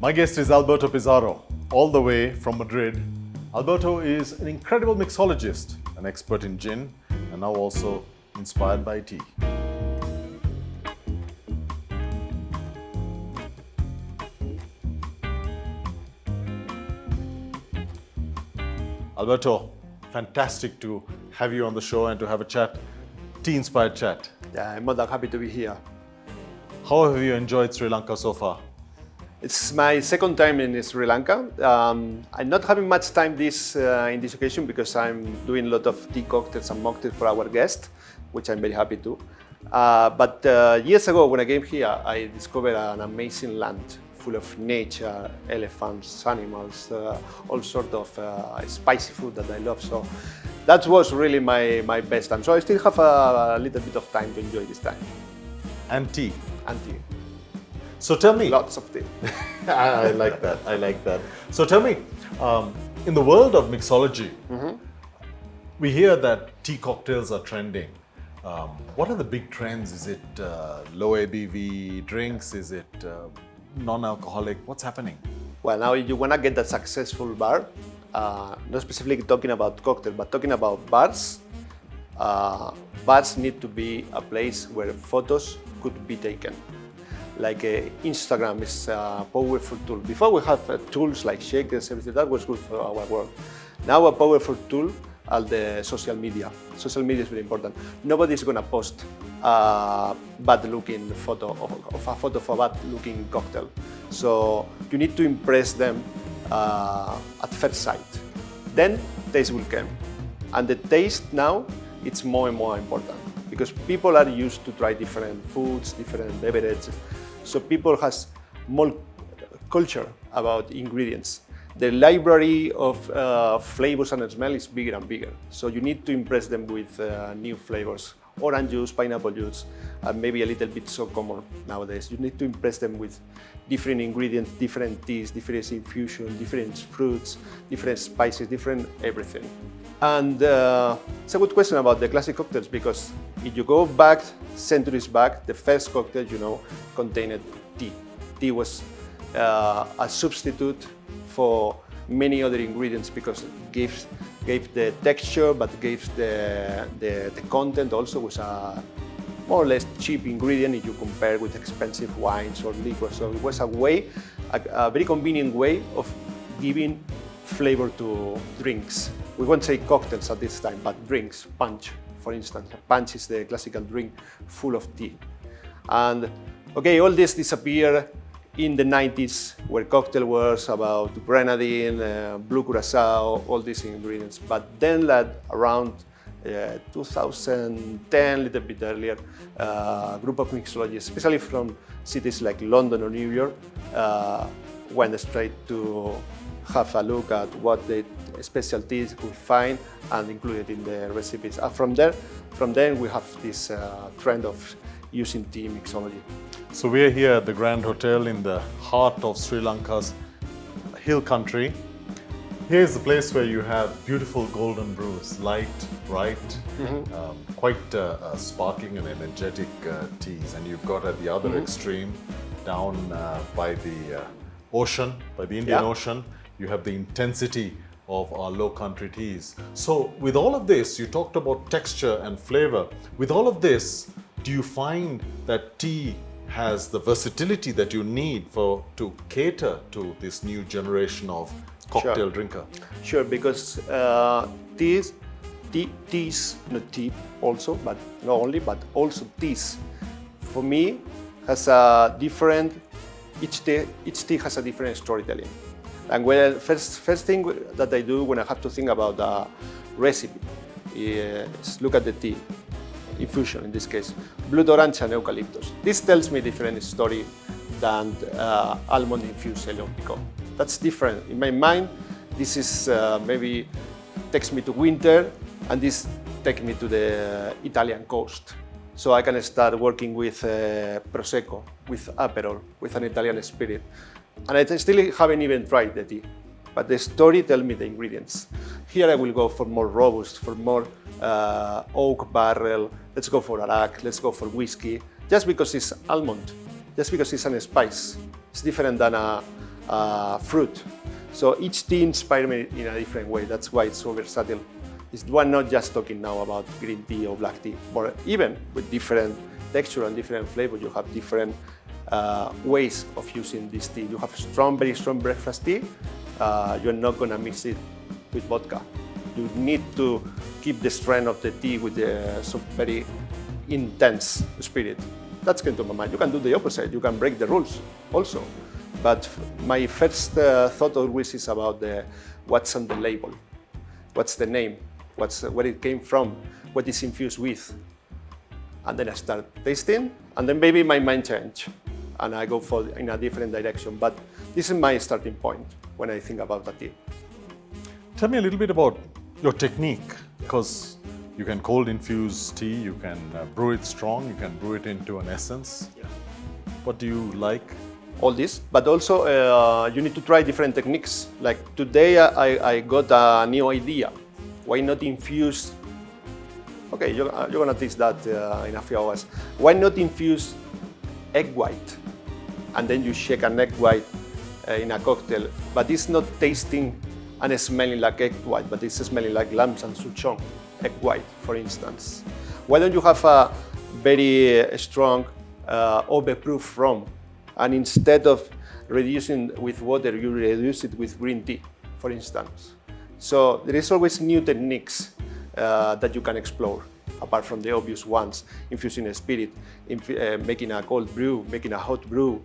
My guest is Alberto Pizarro, all the way from Madrid. Alberto is an incredible mixologist, an expert in gin, and now also inspired by tea. Alberto, fantastic to have you on the show and to have a chat, tea-inspired chat. Yeah, I'm more than happy to be here. How have you enjoyed Sri Lanka so far? It's my second time in Sri Lanka. I'm not having much time in this occasion because I'm doing a lot of tea cocktails and mocktails for our guests, which I'm very happy to. But years ago, when I came here, I discovered an amazing land full of nature, elephants, animals, all sorts of spicy food that I love. So that was really my best time. So I still have a little bit of time to enjoy this time. And tea. And tea. So tell me. Lots of tea. I like that. I like that. So tell me, in the world of mixology, we hear that tea cocktails are trending. What are the big trends? Is it low ABV drinks? Is it non-alcoholic? What's happening? Well, now you want to get a successful bar, not specifically talking about cocktail, but talking about bars. Bars need to be a place where photos could be taken. Like Instagram is a powerful tool. Before we have tools like shakers, everything that was good for our work. Now a powerful tool are the social media. Social media is very important. Nobody's going to post a bad-looking photo of a photo of a bad-looking cocktail. So you need to impress them at first sight. Then taste will come. And the taste now, it's more and more important because people are used to try different foods, different beverages. So people has more culture about ingredients. The library of flavors and smell is bigger and bigger. So you need to impress them with new flavors. Orange juice, pineapple juice, and maybe a little bit so common nowadays. You need to impress them with different ingredients, different teas, different infusion, different fruits, different spices, different everything. And it's a good question about the classic cocktails because if you go back, centuries back, the first cocktail, contained tea. Tea was a substitute for many other ingredients because it gave the texture, but gave the content also was a more or less cheap ingredient if you compare with expensive wines or liquors. So it was a very convenient way of giving flavor to drinks. We won't say cocktails at this time, but drinks, punch, for instance. Punch is the classical drink full of tea. And okay, all this disappeared in the 90s, where cocktail was about grenadine, blue curacao, all these ingredients. But then around 2010, a little bit earlier, a group of mixologists, especially from cities like London or New York, went straight to have a look at what the specialties could find and include it in the recipes. And from then we have this trend of using tea mixology. So we're here at the Grand Hotel in the heart of Sri Lanka's hill country. Here's the place where you have beautiful golden brews, light, bright, quite sparkling and energetic teas. And you've got at the other extreme, down by the ocean, by the Indian Ocean, you have the intensity of our low country teas. So with all of this, you talked about texture and flavor. With all of this, do you find that tea has the versatility that you need to cater to this new generation of cocktail drinker? Sure, because teas, not tea also, but not only, but also teas, for me, has a different, each tea has a different storytelling. And first thing that I do when I have to think about a recipe is look at the tea. Infusion in this case, blood orange and eucalyptus. This tells me a different story than almond infused Ceylon pekoe. That's different. In my mind, this is maybe takes me to winter, and this takes me to the Italian coast. So I can start working with Prosecco, with Aperol, with an Italian spirit. And I still haven't even tried the tea, but the story tells me the ingredients. Here I will go for more robust, for more oak barrel. Let's go for Arak, let's go for whiskey, just because it's almond, just because it's a spice. It's different than fruit. So each tea inspires me in a different way. That's why it's so versatile. We're not just talking now about green tea or black tea, but even with different texture and different flavor, you have different ways of using this tea. You have strong, very strong breakfast tea. You're not gonna mix it with vodka. You need to keep the strength of the tea with some very intense spirit. That's going to my mind. You can do the opposite. You can break the rules also. But my first thought always is about what's on the label, what's the name, where it came from, what it's infused with. And then I start tasting, and then maybe my mind change, and I go in a different direction. But this is my starting point when I think about the tea. Tell me a little bit about your technique, because you can cold infuse tea, you can brew it strong, you can brew it into an essence. Yeah. What do you like? All this, but also you need to try different techniques. Like today I got a new idea. Why not infuse? Okay, you're gonna taste that in a few hours. Why not infuse egg white? And then you shake an egg white in a cocktail, but it's not tasting and smelling like egg white, but it's smelling like lambs and souchong, egg white, for instance. Why don't you have a very strong overproof rum? And instead of reducing with water, you reduce it with green tea, for instance. So there is always new techniques that you can explore, apart from the obvious ones, infusing a spirit, making a cold brew, making a hot brew,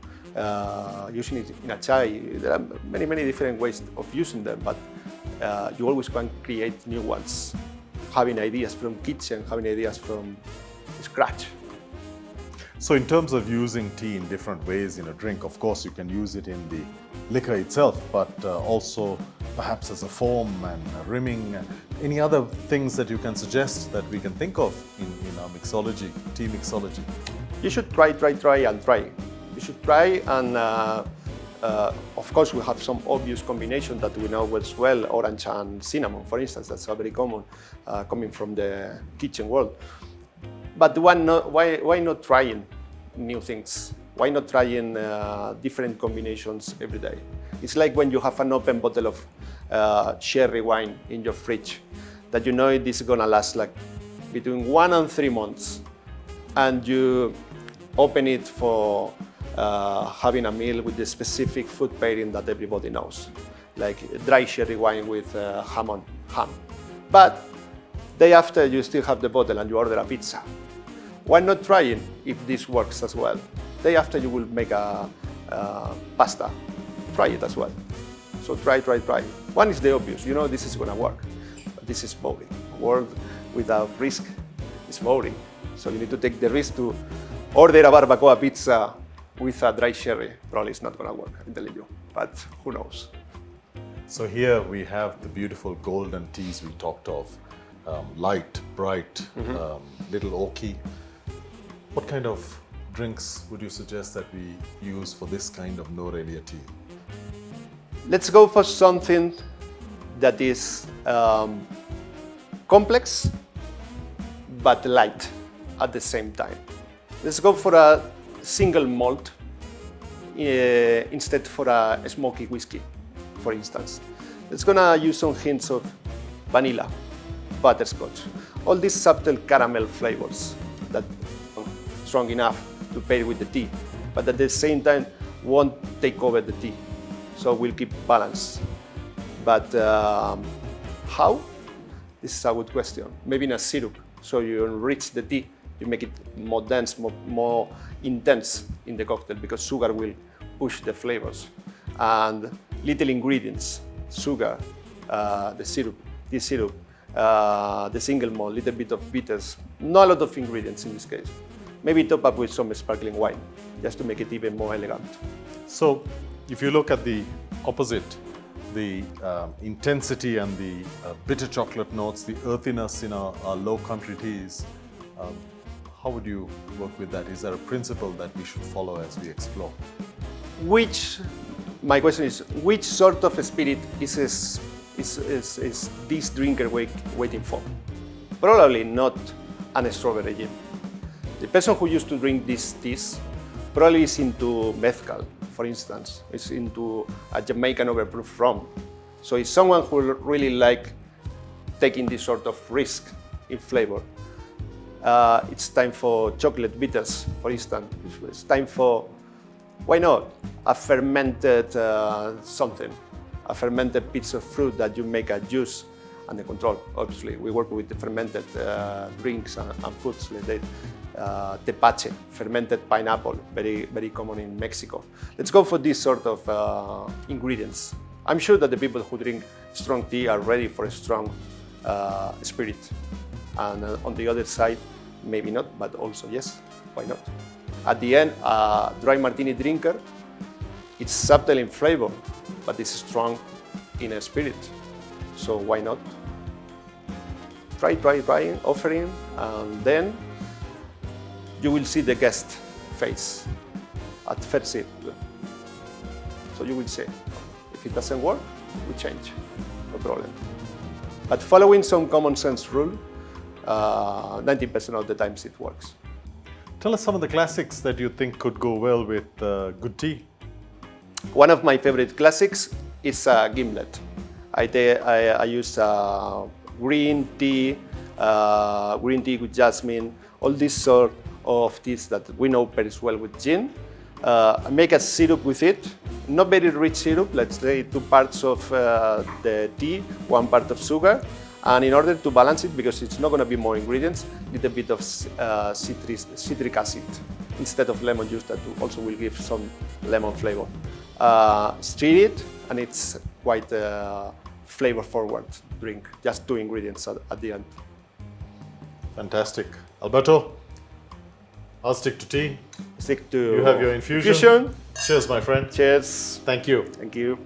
using it in a chai. There are many, many different ways of using them, but you always can create new ones, having ideas from kitchen, having ideas from scratch. So in terms of using tea in different ways in a drink, of course you can use it in the liquor itself, but also perhaps as a foam and rimming. Any other things that you can suggest that we can think of in our mixology, tea mixology? You should try and try. You should try, and of course we have some obvious combinations that we know as well, orange and cinnamon, for instance. That's very common coming from the kitchen world. But why not trying new things? Why not trying different combinations every day? It's like when you have an open bottle of cherry wine in your fridge, that you know this is gonna last like between 1 and 3 months, and you open it for having a meal with the specific food pairing that everybody knows, like dry cherry wine with ham. But day after you still have the bottle and you order a pizza. Why not trying if this works as well? Day after you will make a pasta. Try it as well. So try. One is the obvious, you know this is gonna work, but this is boring. Work without risk is boring. So you need to take the risk to order a barbacoa pizza with a dry cherry. Probably it's not gonna work, I'm telling you, but who knows? So here we have the beautiful golden teas we talked of. Light, bright, little oaky. What kind of drinks would you suggest that we use for this kind of no relia tea? Let's go for something that is complex but light at the same time. Let's go for a single malt instead for a smoky whiskey, for instance. It's gonna use some hints of vanilla, butterscotch, all these subtle caramel flavors that are strong enough to pair with the tea, but at the same time won't take over the tea, so we'll keep balance. But how? This is a good question. Maybe in a syrup, so you enrich the tea, you make it more dense, more intense in the cocktail, because sugar will push the flavors. And little ingredients, sugar, the syrup, tea syrup, the single malt, little bit of bitters, not a lot of ingredients in this case. Maybe top up with some sparkling wine, just to make it even more elegant. So if you look at the opposite, the intensity and the bitter chocolate notes, the earthiness in our low country teas, how would you work with that? Is there a principle that we should follow as we explore? My question is, which sort of spirit is this drinker waiting for? Probably not an strawberry gin. The person who used to drink these teas probably is into mezcal, for instance, is into a Jamaican overproof rum. So it's someone who really like taking this sort of risk in flavor. It's time for chocolate bitters, for instance. It's time for, why not, a fermented something, a fermented piece of fruit that you make a juice under control. Obviously, we work with the fermented drinks and foods like that. Tepache, fermented pineapple, very common in Mexico. Let's go for these sort of ingredients. I'm sure that the people who drink strong tea are ready for a strong spirit. And on the other side, maybe not, but also yes, why not? At the end, a dry martini drinker, it's subtle in flavor, but it's strong in a spirit. So why not? Try, offering, and then you will see the guest face at first sip. So you will say, if it doesn't work, we change, no problem. But following some common sense rule, 90% of the times it works. Tell us some of the classics that you think could go well with good tea. One of my favorite classics is gimlet. I use green tea with jasmine, all these sort of teas that we know pairs well with gin. I make a syrup with it, not very rich syrup, let's say 2 parts of the tea, 1 part of sugar. And in order to balance it, because it's not going to be more ingredients, a little bit of citric acid instead of lemon juice that also will give some lemon flavor. Stir it, and it's quite a flavor-forward drink. Just 2 ingredients at the end. Fantastic. Alberto, I'll stick to tea. Stick to You have your infusion. Cheers, my friend. Cheers. Thank you. Thank you.